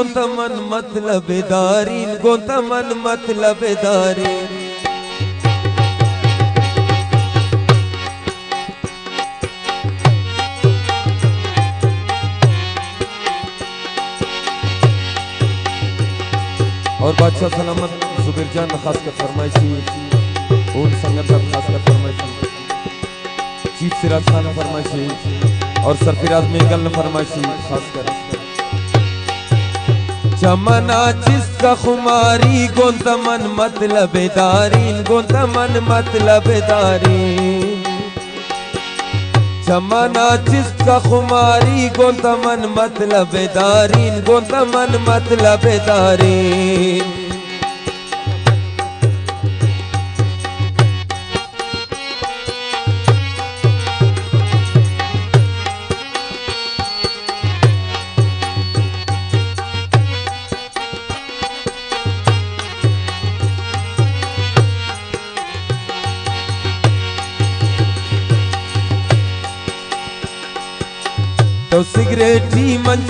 गोंतमन मतलबेदारीन गोंतमन मतलबेदारीन। और बादशाह सलामत सुबीर जान खासकर फरमाइशी उन संगत खासकर फरमाइशी चीफ सिराज खान फरमाइशी और सरफिराज मेगल फरमाइशी खासकर चमना जिसका खुमारी गोंतमन मतलबेदारीन गोंतमन मतलबेदारीन। चमना जिसका खुमारी गोंतमन मतलबेदारीन गोंतमन मतलबेदारीन। तो सिगरेटी मन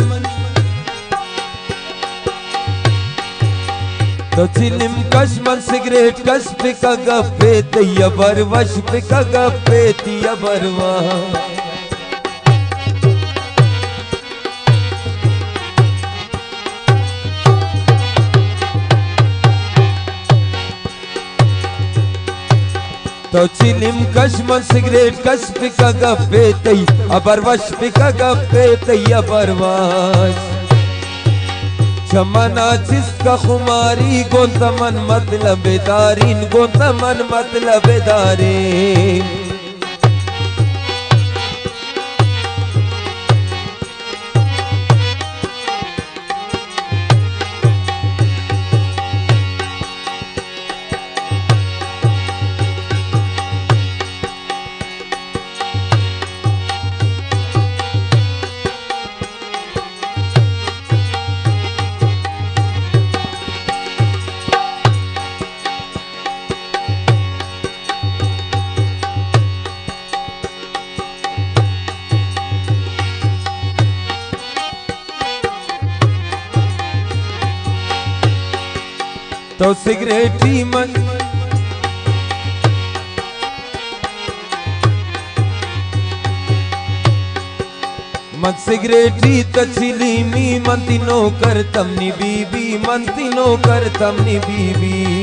तो चिलिम कश मन सिगरेट कश पिका गप्पे तिया बरवश पिका गप्पे तिया बरवा। तो चिलिम कशमन सिगरेट कश पिका गप्पे तई अबरवश पिका गप्पे तई अबरवश। चमना जिसका खुमारी गोंतमन मतलबेदारीन गोंतमन मतलबेदारीन। तो सिगरेटी मन मत सिगरेटी तछिली मी मंतिनो कर तमनी बीबी मंतिनो कर तमनी बीबी।